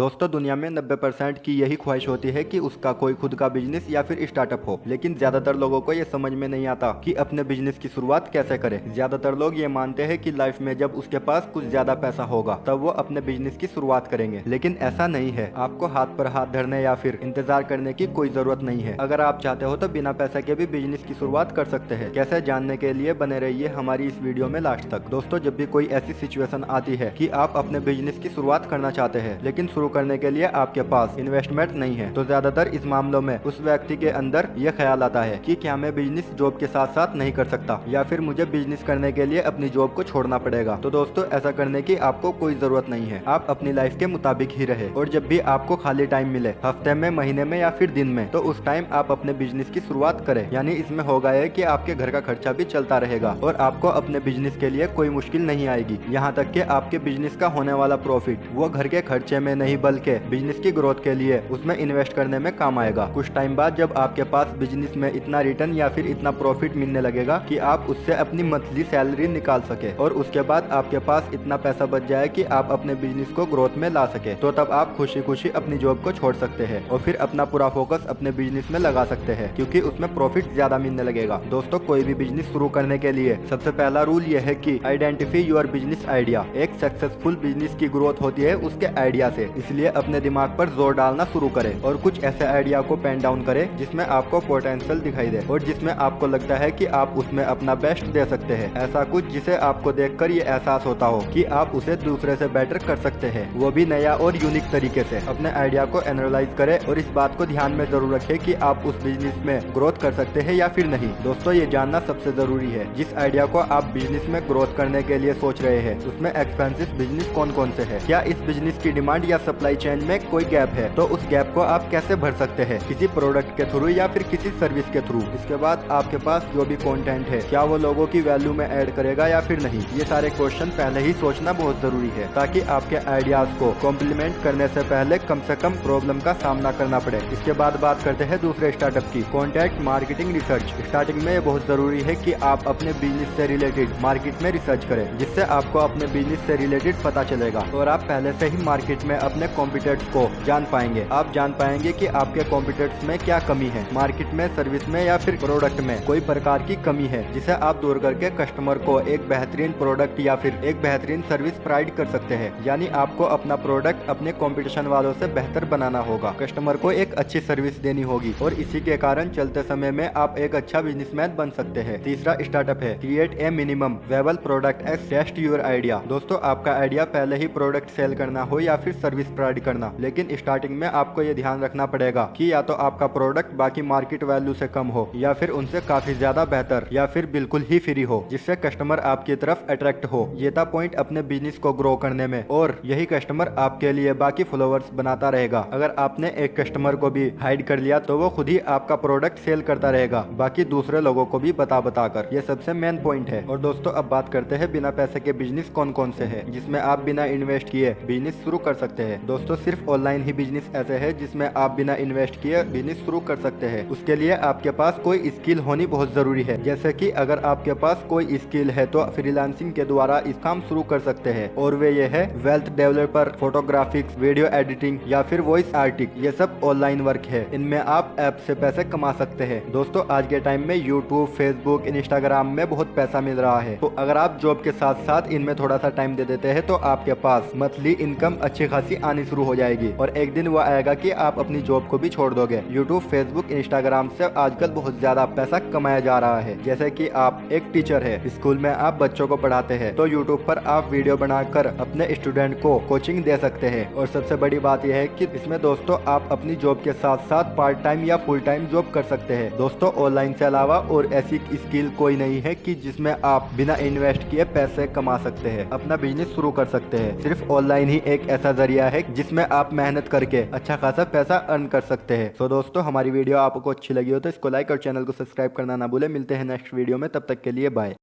दोस्तों दुनिया में 90% की यही ख्वाहिश होती है कि उसका कोई खुद का बिजनेस या फिर स्टार्टअप हो, लेकिन ज्यादातर लोगों को ये समझ में नहीं आता कि अपने बिजनेस की शुरुआत कैसे करें। ज्यादातर लोग ये मानते हैं कि लाइफ में जब उसके पास कुछ ज्यादा पैसा होगा तब वो अपने बिजनेस की शुरुआत करेंगे, लेकिन ऐसा नहीं है। आपको हाथ पर हाथ धरने या फिर इंतजार करने की कोई जरूरत नहीं है। अगर आप चाहते हो तो बिना पैसे के भी बिजनेस की शुरुआत कर सकते हैं। कैसे जानने के लिए बने रहिए हमारी इस वीडियो में लास्ट तक। दोस्तों जब भी कोई ऐसी सिचुएशन आती है कि आप अपने बिजनेस की शुरुआत करना चाहते हैं लेकिन शुरू करने के लिए आपके पास इन्वेस्टमेंट नहीं है, तो ज्यादातर इस मामलों में उस व्यक्ति के अंदर यह ख्याल आता है कि क्या मैं बिजनेस जॉब के साथ साथ नहीं कर सकता, या फिर मुझे बिजनेस करने के लिए अपनी जॉब को छोड़ना पड़ेगा। तो दोस्तों ऐसा करने की आपको कोई जरूरत नहीं है। आप अपनी लाइफ के मुताबिक ही रहे और जब भी आपको खाली टाइम मिले, हफ्ते में, महीने में या फिर दिन में, तो उस टाइम आप अपने बिजनेस की शुरुआत करें। यानी इसमें होगा है कि आपके घर का खर्चा भी चलता रहेगा और आपको अपने बिजनेस के लिए कोई मुश्किल नहीं आएगी। यहाँ तक कि आपके बिजनेस का होने वाला प्रॉफिट वो घर के खर्चे में नहीं बल्कि बिजनेस की ग्रोथ के लिए उसमें इन्वेस्ट करने में काम आएगा। कुछ टाइम बाद जब आपके पास बिजनेस में इतना रिटर्न या फिर इतना प्रॉफिट मिलने लगेगा कि आप उससे अपनी मंथली सैलरी निकाल सके और उसके बाद आपके पास इतना पैसा बच जाए कि आप अपने बिजनेस को ग्रोथ में ला सके, तो तब आप खुशी खुशी अपनी जॉब को छोड़ सकते हैं और फिर अपना पूरा फोकस अपने बिजनेस में लगा सकते हैं, क्योंकि उसमें प्रॉफिट ज्यादा मिलने लगेगा। दोस्तों कोई भी बिजनेस शुरू करने के लिए सबसे पहला रूल ये है कि आइडेंटिफाई योर बिजनेस आइडिया। एक सक्सेसफुल बिजनेस की ग्रोथ होती है उसके आइडिया से, इसलिए अपने दिमाग पर जोर डालना शुरू करें और कुछ ऐसे आइडिया को पेन डाउन करें जिसमें आपको पोटेंशियल दिखाई दे और जिसमें आपको लगता है कि आप उसमें अपना बेस्ट दे सकते हैं। ऐसा कुछ जिसे आपको देखकर ये एहसास होता हो कि आप उसे दूसरे से बेटर कर सकते हैं, वो भी नया और यूनिक तरीके से। अपने आइडिया को एनालाइज करें और इस बात को ध्यान में जरूर रखें कि आप उस बिजनेस में ग्रोथ कर सकते हैं या फिर नहीं। दोस्तों ये जानना सबसे जरूरी है, जिस आइडिया को आप बिजनेस में ग्रोथ करने के लिए सोच रहे हैं उसमें एक्सपेंसिव बिजनेस कौन कौन से है। क्या इस बिजनेस की डिमांड या सप्लाई चेन में कोई गैप है, तो उस गैप को आप कैसे भर सकते हैं, किसी प्रोडक्ट के थ्रू या फिर किसी सर्विस के थ्रू। इसके बाद आपके पास जो भी कंटेंट है क्या वो लोगों की वैल्यू में ऐड करेगा या फिर नहीं। ये सारे क्वेश्चन पहले ही सोचना बहुत जरूरी है ताकि आपके आइडियाज को कॉम्प्लीमेंट करने से पहले कम से कम प्रॉब्लम का सामना करना पड़े। इसके बाद बात करते हैं दूसरे स्टार्टअप की, कॉन्टैक्ट मार्केटिंग रिसर्च। स्टार्टिंग में ये बहुत जरूरी है कि आप अपने बिजनेस से रिलेटेड मार्केट में रिसर्च करें, जिससे आपको अपने बिजनेस से रिलेटेड पता चलेगा और आप पहले से ही मार्केट में अपने कॉम्पिटिटर्स को जान पाएंगे। आप जान पाएंगे कि आपके कॉम्पिटिटर्स में क्या कमी है, मार्केट में, सर्विस में या फिर प्रोडक्ट में कोई प्रकार की कमी है जिसे आप दूर करके कस्टमर को एक बेहतरीन प्रोडक्ट या फिर एक बेहतरीन सर्विस प्रोवाइड कर सकते हैं। यानी आपको अपना प्रोडक्ट अपने कंपटीशन वालों से बेहतर बनाना होगा, कस्टमर को एक अच्छी सर्विस देनी होगी और इसी के कारण चलते समय में आप एक अच्छा बिजनेसमैन बन सकते हैं। तीसरा स्टार्टअप है create a minimum viable product and test your idea. दोस्तों आपका आइडिया पहले ही प्रोडक्ट सेल करना हो या फिर सर्विस प्रोवाइड करना, लेकिन स्टार्टिंग में आपको ये ध्यान रखना पड़ेगा कि या तो आपका प्रोडक्ट बाकी मार्केट वैल्यू से कम हो या फिर उनसे काफी ज्यादा बेहतर या फिर बिल्कुल ही फ्री हो, जिससे कस्टमर आपकी तरफ अट्रैक्ट हो। ये था पॉइंट अपने बिजनेस को ग्रो करने में और यही कस्टमर आपके लिए बाकी फॉलोअर्स बनाता रहेगा। अगर आपने एक कस्टमर को भी हाइड कर लिया तो वो खुद ही आपका प्रोडक्ट सेल करता रहेगा, बाकी दूसरे लोगों को भी बता कर। ये सबसे मेन पॉइंट है। और दोस्तों अब बात करते हैं बिना पैसे के बिजनेस कौन कौन से है जिसमें आप बिना इन्वेस्ट किए बिजनेस शुरू कर सकते हैं। दोस्तों सिर्फ ऑनलाइन ही बिजनेस ऐसे है जिसमें आप बिना इन्वेस्ट किए बिजनेस शुरू कर सकते हैं। उसके लिए आपके पास कोई स्किल होनी बहुत जरूरी है, जैसे कि अगर आपके पास कोई स्किल है तो फ्रीलांसिंग के द्वारा इस काम शुरू कर सकते हैं और वे ये है wealth developer, photographics, video editing या फिर वॉइस आर्टिस्ट। ये सब ऑनलाइन वर्क है, इनमें आप ऐप से पैसे कमा सकते हैं। दोस्तों आज के टाइम में यूट्यूब, फेसबुक, इंस्टाग्राम में बहुत पैसा मिल रहा है, तो अगर आप जॉब के साथ साथ इनमें थोड़ा सा टाइम दे देते हैं तो आपके पास मंथली इनकम अच्छी खासी आनी शुरू हो जाएगी और एक दिन वो आएगा कि आप अपनी जॉब को भी छोड़ दोगे। यूट्यूब, फेसबुक, इंस्टाग्राम से आजकल बहुत ज्यादा पैसा कमाया जा रहा है। जैसे कि आप एक टीचर है, स्कूल में आप बच्चों को पढ़ाते हैं तो यूट्यूब पर आप वीडियो बनाकर अपने स्टूडेंट को कोचिंग दे सकते हैं। और सबसे बड़ी बात यह है कि इसमें दोस्तों आप अपनी जॉब के साथ साथ पार्ट टाइम या फुल टाइम जॉब कर सकते हैं। दोस्तों ऑनलाइन से अलावा और ऐसी स्किल कोई नहीं है कि जिसमें आप बिना इन्वेस्ट किए पैसे कमा सकते हैं, अपना बिजनेस शुरू कर सकते हैं। सिर्फ ऑनलाइन ही एक ऐसा जरिया है जिसमें आप मेहनत करके अच्छा खासा पैसा अर्न कर सकते हैं। तो दोस्तों हमारी वीडियो आपको अच्छी लगी हो तो इसको लाइक और चैनल को सब्सक्राइब करना ना भूले। मिलते हैं नेक्स्ट वीडियो में, तब तक के लिए बाय।